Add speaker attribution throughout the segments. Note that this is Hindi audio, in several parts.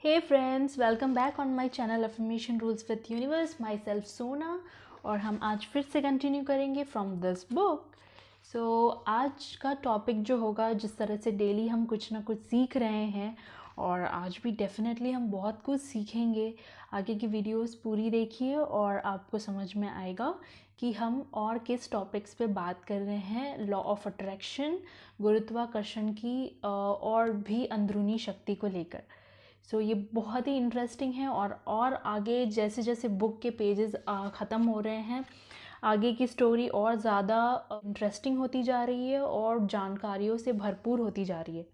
Speaker 1: Hey friends, welcome back on my channel Affirmation Rules with Universe. Myself Sona और हम आज फिर से कंटिन्यू करेंगे फ्रॉम दिस बुक. सो आज का टॉपिक जो होगा, जिस तरह से डेली हम कुछ ना कुछ सीख रहे हैं और आज भी डेफिनेटली हम बहुत कुछ सीखेंगे. आगे की वीडियोस पूरी देखिए और आपको समझ में आएगा कि हम और किस टॉपिक्स पे बात कर रहे हैं. लॉ ऑफ अट्रैक्शन, गुरुत्वाकर्षण की और भी अंदरूनी शक्ति को लेकर. सो ये बहुत ही इंटरेस्टिंग है और आगे जैसे जैसे बुक के पेजेस ख़त्म हो रहे हैं, आगे की स्टोरी और ज़्यादा इंटरेस्टिंग होती जा रही है और जानकारियों से भरपूर होती जा रही है.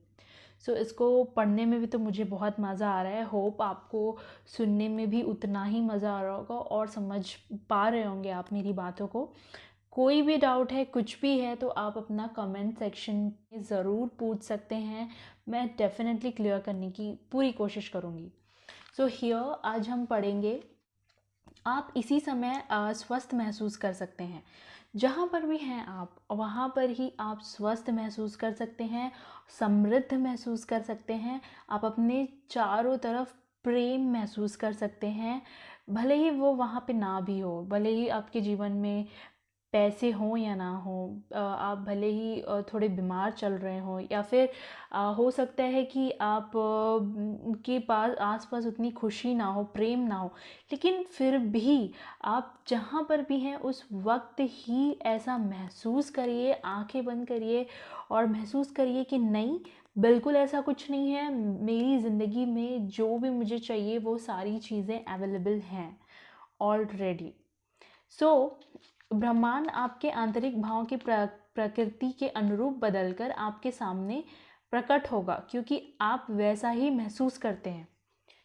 Speaker 1: सो इसको पढ़ने में भी तो मुझे बहुत मज़ा आ रहा है. होप आपको सुनने में भी उतना ही मज़ा आ रहा होगा और समझ पा रहे होंगे आप मेरी बातों को. कोई भी डाउट है, कुछ भी है, तो आप अपना कमेंट सेक्शन में ज़रूर पूछ सकते हैं. मैं डेफिनेटली क्लियर करने की पूरी कोशिश करूँगी. सो हियर आज हम पढ़ेंगे, आप इसी समय स्वस्थ महसूस कर सकते हैं. जहाँ पर भी हैं आप, वहाँ पर ही आप स्वस्थ महसूस कर सकते हैं, समृद्ध महसूस कर सकते हैं. आप अपने चारों तरफ प्रेम महसूस कर सकते हैं. भले ही वो वहाँ पे ना भी हो, भले ही आपके जीवन में पैसे हों या ना हों, आप भले ही थोड़े बीमार चल रहे हों, या फिर हो सकता है कि आप के पास आसपास उतनी खुशी ना हो, प्रेम ना हो, लेकिन फिर भी आप जहाँ पर भी हैं उस वक्त ही ऐसा महसूस करिए, आंखें बंद करिए और महसूस करिए कि नहीं, बिल्कुल ऐसा कुछ नहीं है. मेरी ज़िंदगी में जो भी मुझे चाहिए वो सारी चीज़ें अवेलेबल हैं ऑलरेडी. सो ब्रह्मांड आपके आंतरिक भावों की प्रकृति के अनुरूप बदलकर आपके सामने प्रकट होगा, क्योंकि आप वैसा ही महसूस करते हैं,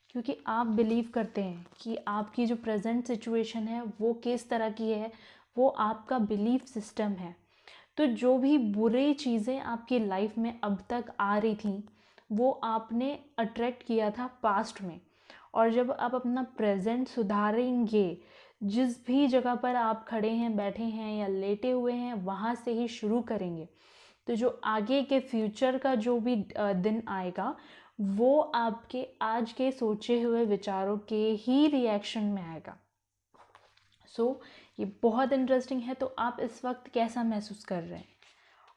Speaker 1: क्योंकि आप बिलीव करते हैं कि आपकी जो प्रेजेंट सिचुएशन है वो किस तरह की है. वो आपका बिलीफ सिस्टम है. तो जो भी बुरे चीज़ें आपकी लाइफ में अब तक आ रही थी, वो आपने अट्रैक्ट किया था पास्ट में. और जब आप अपना प्रेजेंट सुधारेंगे, जिस भी जगह पर आप खड़े हैं, बैठे हैं या लेटे हुए हैं, वहाँ से ही शुरू करेंगे, तो जो आगे के फ्यूचर का जो भी दिन आएगा, वो आपके आज के सोचे हुए विचारों के ही रिएक्शन में आएगा. सो ये बहुत इंटरेस्टिंग है. तो आप इस वक्त कैसा महसूस कर रहे हैं,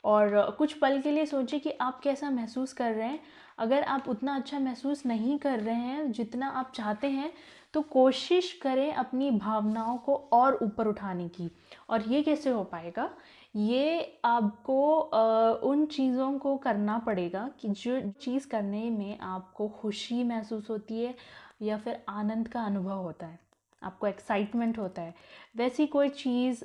Speaker 1: और कुछ पल के लिए सोचिए कि आप कैसा महसूस कर रहे हैं. अगर आप उतना अच्छा महसूस नहीं कर रहे हैं जितना आप चाहते हैं, तो कोशिश करें अपनी भावनाओं को और ऊपर उठाने की. और ये कैसे हो पाएगा? ये आपको उन चीज़ों को करना पड़ेगा कि जो चीज़ करने में आपको खुशी महसूस होती है या फिर आनंद का अनुभव होता है, आपको एक्साइटमेंट होता है. वैसी कोई चीज़,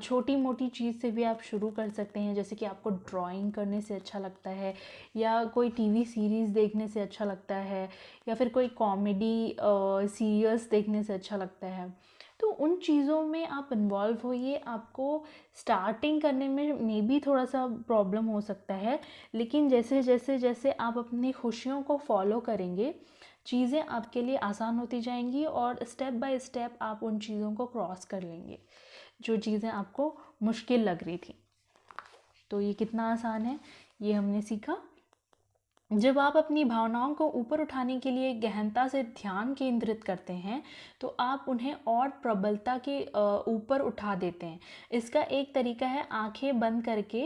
Speaker 1: छोटी मोटी चीज़ से भी आप शुरू कर सकते हैं. जैसे कि आपको ड्राइंग करने से अच्छा लगता है, या कोई टीवी सीरीज़ देखने से अच्छा लगता है, या फिर कोई कॉमेडी सीरियल्स देखने से अच्छा लगता है. तो उन चीज़ों में आप इन्वॉल्व होइए. आपको स्टार्टिंग करने में भी थोड़ा सा प्रॉब्लम हो सकता है, लेकिन जैसे जैसे जैसे आप अपनी खुशियों को फॉलो करेंगे, चीज़ें आपके लिए आसान होती जाएंगी और स्टेप बाय स्टेप आप उन चीज़ों को क्रॉस कर लेंगे जो चीज़ें आपको मुश्किल लग रही थी. तो ये कितना आसान है, ये हमने सीखा. जब आप अपनी भावनाओं को ऊपर उठाने के लिए गहनता से ध्यान केंद्रित करते हैं, तो आप उन्हें और प्रबलता के ऊपर उठा देते हैं. इसका एक तरीका है, आंखें बंद करके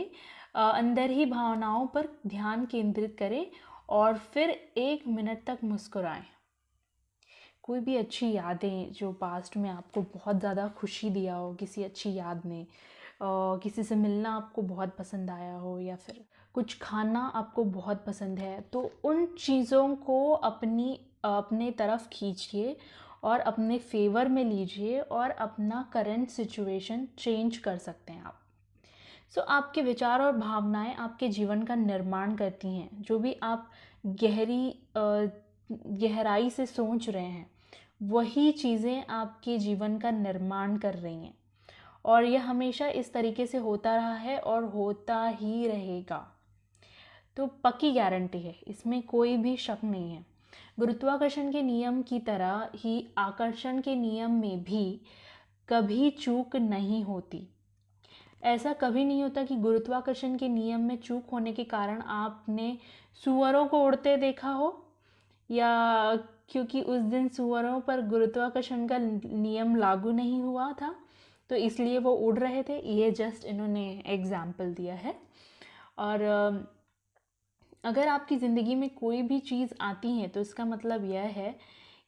Speaker 1: अंदर ही भावनाओं पर ध्यान केंद्रित करें और फिर 1 मिनट तक मुस्कुराएं. कोई भी अच्छी यादें जो पास्ट में आपको बहुत ज़्यादा खुशी दिया हो, किसी अच्छी याद ने, किसी से मिलना आपको बहुत पसंद आया हो, या फिर कुछ खाना आपको बहुत पसंद है, तो उन चीज़ों को अपने तरफ खींचिए और अपने फेवर में लीजिए और अपना करंट सिचुएशन चेंज कर सकते हैं आप. सो आपके विचार और भावनाएं आपके जीवन का निर्माण करती हैं. जो भी आप गहराई से सोच रहे हैं, वही चीज़ें आपके जीवन का निर्माण कर रही हैं. और यह हमेशा इस तरीके से होता रहा है और होता ही रहेगा. तो पक्की गारंटी है, इसमें कोई भी शक नहीं है. गुरुत्वाकर्षण के नियम की तरह ही आकर्षण के नियम में भी कभी चूक नहीं होती. ऐसा कभी नहीं होता कि गुरुत्वाकर्षण के नियम में चूक होने के कारण आपने सुअरों को उड़ते देखा हो, या क्योंकि उस दिन सुअरों पर गुरुत्वाकर्षण का नियम लागू नहीं हुआ था तो इसलिए वो उड़ रहे थे। ये जस्ट इन्होंने एग्जाम्पल दिया है। और अगर आपकी ज़िंदगी में कोई भी चीज़ आती है तो इसका मतलब यह है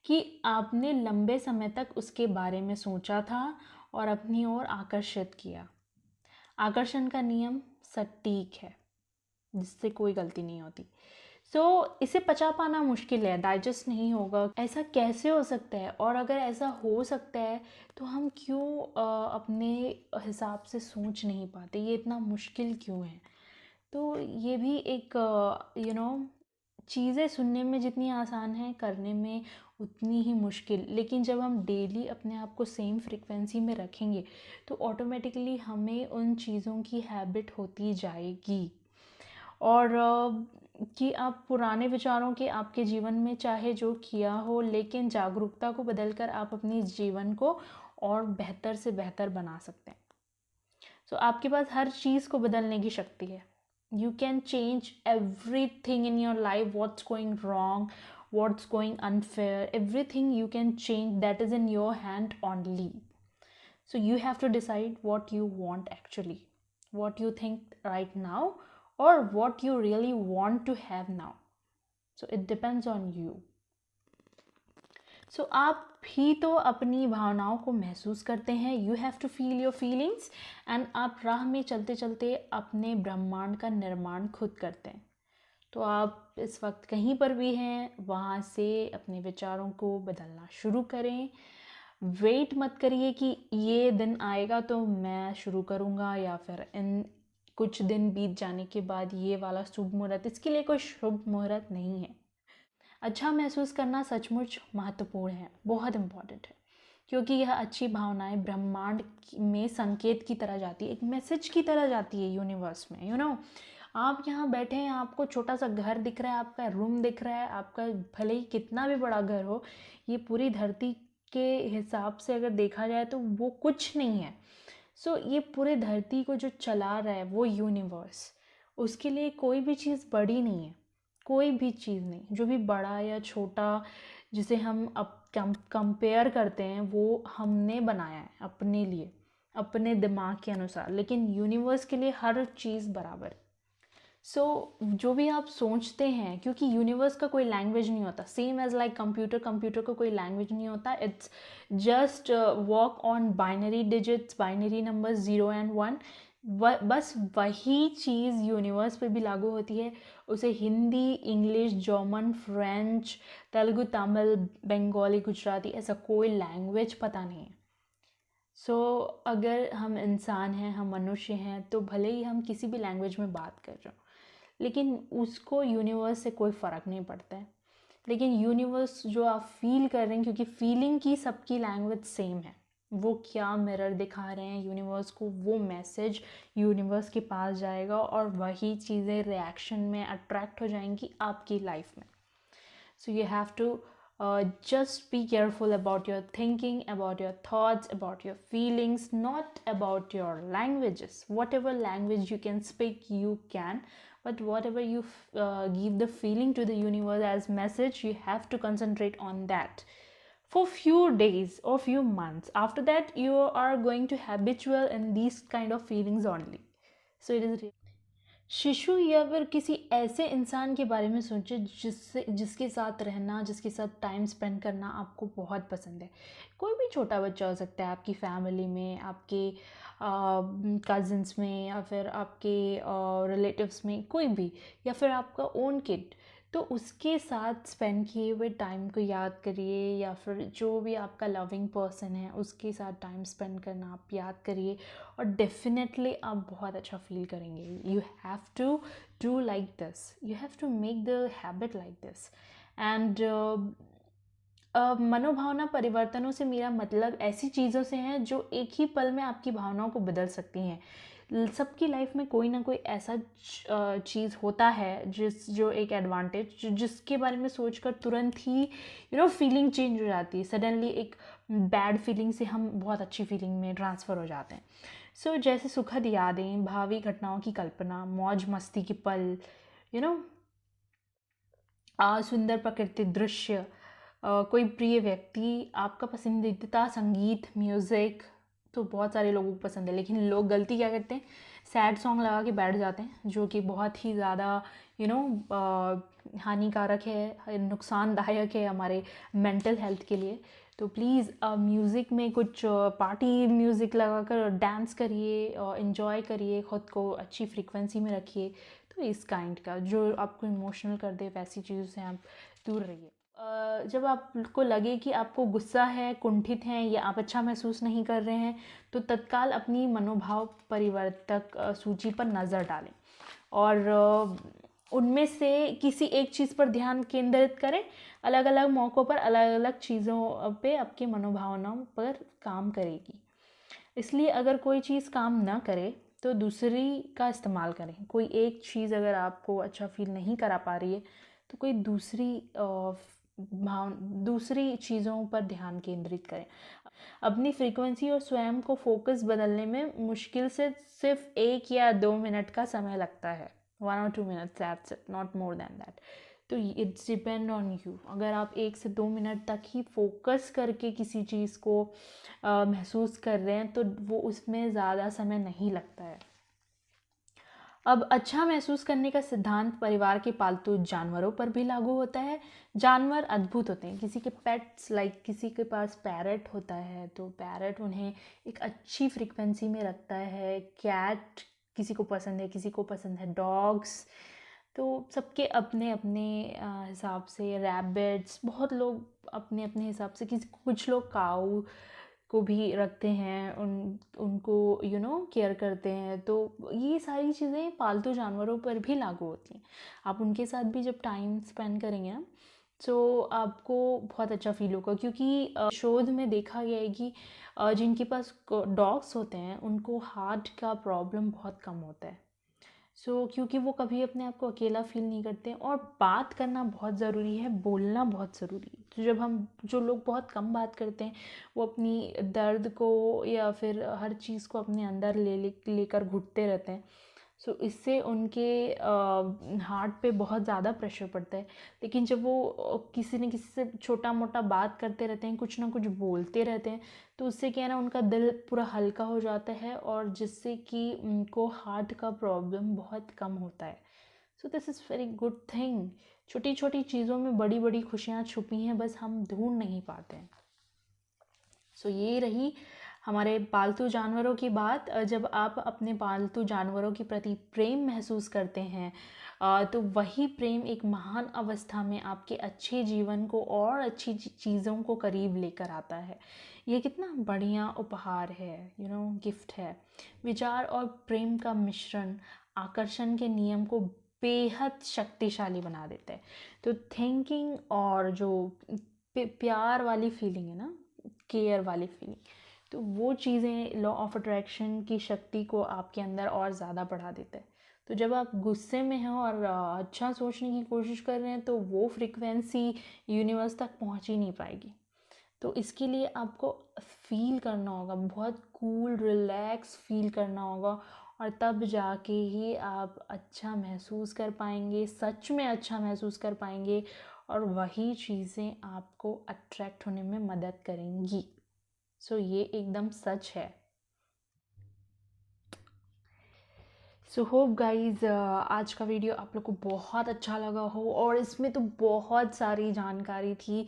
Speaker 1: कि आपने लंबे समय तक उसके बारे में सोचा था और अपनी ओर आकर्षित किया। आकर्षण का नियम सटीक है, जिससे कोई गलती नहीं होती। इसे पचा पाना मुश्किल है, डाइजेस्ट नहीं होगा। ऐसा कैसे हो सकता है? और अगर ऐसा हो सकता है तो हम क्यों अपने हिसाब से सोच नहीं पाते? ये इतना मुश्किल क्यों है? तो ये भी एक चीज़ें सुनने में जितनी आसान है, करने में उतनी ही मुश्किल। लेकिन जब हम डेली अपने आप को सेम फ्रीक्वेंसी में रखेंगे तो ऑटोमेटिकली हमें उन चीज़ों की हैबिट होती जाएगी। और कि आप पुराने विचारों के आपके जीवन में चाहे जो किया हो, लेकिन जागरूकता को बदलकर आप अपने जीवन को और बेहतर से बेहतर बना सकते हैं। आपके पास हर चीज़ को बदलने की शक्ति है। You can change everything in your life, what's going wrong, what's going unfair, everything you can change. That is in your hand only. So you have to decide what you want actually, what you think right now, or what you really want to have now. So it depends on you. आप ही तो अपनी भावनाओं को महसूस करते हैं। You have to feel your feelings and आप राह में चलते चलते अपने ब्रह्मांड का निर्माण खुद करते हैं। तो आप इस वक्त कहीं पर भी हैं, वहाँ से अपने विचारों को बदलना शुरू करें। वेट मत करिए कि ये दिन आएगा तो मैं शुरू करूँगा, या फिर इन कुछ दिन बीत जाने के बाद ये वाला शुभ मुहूर्त। इसके लिए कोई शुभ मुहूर्त नहीं है। अच्छा महसूस करना सचमुच महत्वपूर्ण है, बहुत इम्पॉर्टेंट है, क्योंकि यह अच्छी भावनाएं ब्रह्मांड में संकेत की तरह जाती है, एक मैसेज की तरह जाती है यूनिवर्स में। आप यहाँ बैठे हैं, आपको छोटा सा घर दिख रहा है, आपका रूम दिख रहा है, आपका भले ही कितना भी बड़ा घर हो, ये पूरी धरती के हिसाब से अगर देखा जाए तो वो कुछ नहीं है। ये पूरे धरती को जो चला रहा है वो यूनिवर्स, उसके लिए कोई भी चीज़ बड़ी नहीं है, कोई भी चीज़ नहीं। जो भी बड़ा या छोटा जिसे हम अब कंपेयर करते हैं वो हमने बनाया है अपने लिए, अपने दिमाग के अनुसार, लेकिन यूनिवर्स के लिए हर चीज़ बराबर। जो भी आप सोचते हैं, क्योंकि यूनिवर्स का कोई लैंग्वेज नहीं होता, सेम एज लाइक कंप्यूटर का कोई लैंग्वेज नहीं होता। It's just work on binary digits, binary number 0 and 1। बस वही चीज़ यूनिवर्स पे भी लागू होती है। उसे Hindi, English, German, French, Telugu, Tamil, Bengali, Gujarati, ऐसा कोई लैंग्वेज पता नहीं है। अगर हम इंसान हैं, हम मनुष्य हैं, तो भले ही हम किसी भी लैंग्वेज में बात कर रहे हो, लेकिन उसको यूनिवर्स से कोई फ़र्क नहीं पड़ता है। लेकिन यूनिवर्स जो आप फील कर रहे हैं, क्योंकि फीलिंग की सबकी लैंग्वेज सेम है, वो क्या मिरर दिखा रहे हैं यूनिवर्स को, वो मैसेज यूनिवर्स के पास जाएगा और वही चीज़ें रिएक्शन में अट्रैक्ट हो जाएंगी आपकी लाइफ में। You have to just be careful about your thinking, about your thoughts, about your feelings, not about your languages. Whatever language you can speak, you can, but whatever you give the feeling to the universe as message, you have to concentrate on that for few days or few months. After that, you are going to habitual in these kind of feelings only. So it is शिशु या फिर किसी ऐसे इंसान के बारे में सोचें जिसके साथ रहना, जिसके साथ टाइम स्पेंड करना आपको बहुत पसंद है। कोई भी छोटा बच्चा हो सकता है, आपकी फैमिली में, आपके कज़िन्स में, या फिर आपके रिलेटिव्स में, कोई भी, या फिर आपका ओन किड। तो उसके साथ स्पेंड किए हुए टाइम को याद करिए, या फिर जो भी आपका लविंग पर्सन है उसके साथ टाइम स्पेंड करना आप याद करिए, और डेफिनेटली आप बहुत अच्छा फील करेंगे। You have to do like this, you have to make the habit like this. And मनोभावना परिवर्तनों से मेरा मतलब ऐसी चीज़ों से है जो एक ही पल में आपकी भावनाओं को बदल सकती हैं। सबकी लाइफ में कोई ना कोई ऐसा चीज़ होता है जो एक एडवांटेज, जिसके बारे में सोचकर तुरंत ही फीलिंग चेंज हो जाती है। सडनली एक बैड फीलिंग से हम बहुत अच्छी फीलिंग में ट्रांसफ़र हो जाते हैं। जैसे सुखद यादें, भावी घटनाओं की कल्पना, मौज मस्ती के पल, सुंदर प्रकृति दृश्य, कोई प्रिय व्यक्ति, आपका पसंदीदा संगीत, म्यूज़िक। तो बहुत सारे लोगों को पसंद है, लेकिन लोग गलती क्या करते हैं, सैड सॉन्ग लगा के बैठ जाते हैं, जो कि बहुत ही ज़्यादा हानिकारक है, नुकसानदायक है हमारे मेंटल हेल्थ के लिए। तो प्लीज़ म्यूज़िक में कुछ पार्टी म्यूज़िक लगाकर डांस करिए और इन्जॉय करिए, ख़ुद को अच्छी फ्रीक्वेंसी में रखिए। तो इस काइंड का जो आपको इमोशनल कर दे वैसी चीज़ों से आप दूर रहिए। जब आपको लगे कि आपको गुस्सा है, कुंठित हैं या आप अच्छा महसूस नहीं कर रहे हैं, तो तत्काल अपनी मनोभाव परिवर्तक सूची पर नज़र डालें और उनमें से किसी एक चीज़ पर ध्यान केंद्रित करें। अलग अलग मौक़ों पर अलग अलग चीज़ों पे आपकी मनोभावनाओं पर काम करेगी। इसलिए अगर कोई चीज़ काम ना करे तो दूसरी का इस्तेमाल करें। कोई एक चीज़ अगर आपको अच्छा फ़ील नहीं करा पा रही है, तो कोई दूसरी चीज़ों पर ध्यान केंद्रित करें। अपनी फ्रीक्वेंसी और स्वयं को फोकस बदलने में मुश्किल से सिर्फ 1 या 2 मिनट का समय लगता है। 1 or 2 minutes, that's it, not more than that. तो इट्स डिपेंड ऑन यू। अगर आप 1 से 2 मिनट तक ही फोकस करके किसी चीज़ को महसूस कर रहे हैं, तो वो उसमें ज़्यादा समय नहीं लगता है। अब अच्छा महसूस करने का सिद्धांत परिवार के पालतू जानवरों पर भी लागू होता है। जानवर अद्भुत होते हैं। किसी के पेट्स, लाइक किसी के पास पैरट होता है, तो पैरट उन्हें एक अच्छी फ्रीक्वेंसी में रखता है। कैट किसी को पसंद है, किसी को पसंद है डॉग्स। तो सबके अपने अपने हिसाब से। रैबिट्स, बहुत लोग अपने अपने हिसाब से, किसी कुछ लोग काऊ को भी रखते हैं, उनको केयर करते हैं। तो ये सारी चीज़ें पालतू जानवरों पर भी लागू होती हैं। आप उनके साथ भी जब टाइम स्पेंड करेंगे ना, तो आपको बहुत अच्छा फील होगा, क्योंकि शोध में देखा गया है कि जिनके पास डॉग्स होते हैं उनको हार्ट का प्रॉब्लम बहुत कम होता है। क्योंकि वो कभी अपने आप को अकेला फील नहीं करते। और बात करना बहुत ज़रूरी है, बोलना बहुत ज़रूरी है। तो जो लोग बहुत कम बात करते हैं, वो अपनी दर्द को या फिर हर चीज़ को अपने अंदर लेकर घुटते रहते हैं। इससे उनके हार्ट पे बहुत ज़्यादा प्रेशर पड़ता है। लेकिन जब वो किसी न किसी से छोटा मोटा बात करते रहते हैं, कुछ ना कुछ बोलते रहते हैं, तो उससे क्या है ना, उनका दिल पूरा हल्का हो जाता है, और जिससे कि उनको हार्ट का प्रॉब्लम बहुत कम होता है। This is very good thing. छोटी छोटी चीज़ों में बड़ी बड़ी खुशियाँ छुपी हैं, बस हम ढूंढ नहीं पाते हैं। ये रही हमारे पालतू जानवरों की बात। जब आप अपने पालतू जानवरों के प्रति प्रेम महसूस करते हैं, तो वही प्रेम एक महान अवस्था में आपके अच्छे जीवन को और अच्छी चीज़ों को करीब लेकर आता है। ये कितना बढ़िया उपहार है, गिफ्ट है। विचार और प्रेम का मिश्रण आकर्षण के नियम को बेहद शक्तिशाली बना देता है। तो थिंकिंग और जो प्यार वाली फीलिंग है ना, केयर वाली फीलिंग, तो वो चीज़ें लॉ ऑफ अट्रैक्शन की शक्ति को आपके अंदर और ज़्यादा बढ़ा देता है। तो जब आप गुस्से में हैं और अच्छा सोचने की कोशिश कर रहे हैं, तो वो फ्रीक्वेंसी यूनिवर्स तक पहुंच ही नहीं पाएगी। तो इसके लिए आपको फील करना होगा, बहुत कूल रिलैक्स फील करना होगा, और तब जाके ही आप अच्छा महसूस कर पाएंगे, सच में अच्छा महसूस कर पाएंगे, और वही चीज़ें आपको अट्रैक्ट होने में मदद करेंगी। ये एकदम सच है। होप गाइज़ आज का वीडियो आप लोग को बहुत अच्छा लगा हो, और इसमें तो बहुत सारी जानकारी थी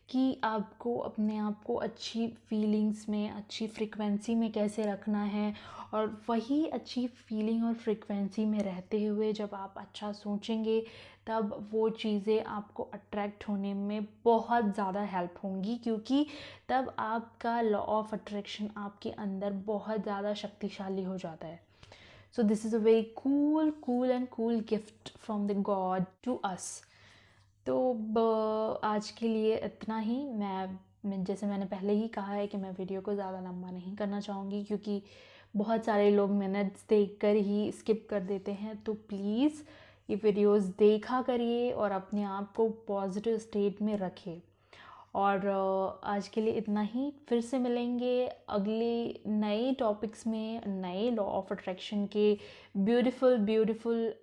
Speaker 1: कि आपको अपने आप को अच्छी फीलिंग्स में, अच्छी फ्रीक्वेंसी में कैसे रखना है, और वही अच्छी फीलिंग और फ्रीक्वेंसी में रहते हुए जब आप अच्छा सोचेंगे, तब वो चीज़ें आपको अट्रैक्ट होने में बहुत ज़्यादा हेल्प होंगी, क्योंकि तब आपका लॉ ऑफ अट्रैक्शन आपके अंदर बहुत ज़्यादा शक्तिशाली हो जाता है। This is a very cool gift from the God to us. तो आज के लिए इतना ही। मैं जैसे मैंने पहले ही कहा है कि मैं वीडियो को ज़्यादा लंबा नहीं करना चाहूँगी, क्योंकि बहुत सारे लोग मिनट्स देखकर ही स्किप कर देते हैं। तो प्लीज़ ये वीडियोस देखा करिए और अपने आप को पॉजिटिव स्टेट में रखें। और आज के लिए इतना ही। फिर से मिलेंगे अगले नए टॉपिक्स में, नए लॉ ऑफ अट्रैक्शन के ब्यूटीफुल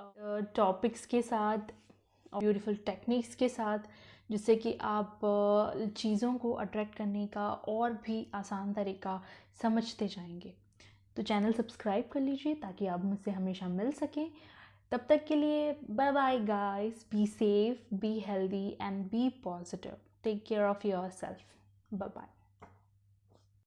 Speaker 1: टॉपिक्स के साथ। और ब्यूटीफुल टेक्निक्स के साथ, जिससे कि आप चीज़ों को अट्रैक्ट करने का और भी आसान तरीका समझते जाएंगे। तो चैनल सब्सक्राइब कर लीजिए ताकि आप मुझसे हमेशा मिल सकें। तब तक के लिए bye bye guys, be safe, be healthy and be positive, take care of yourself, bye bye.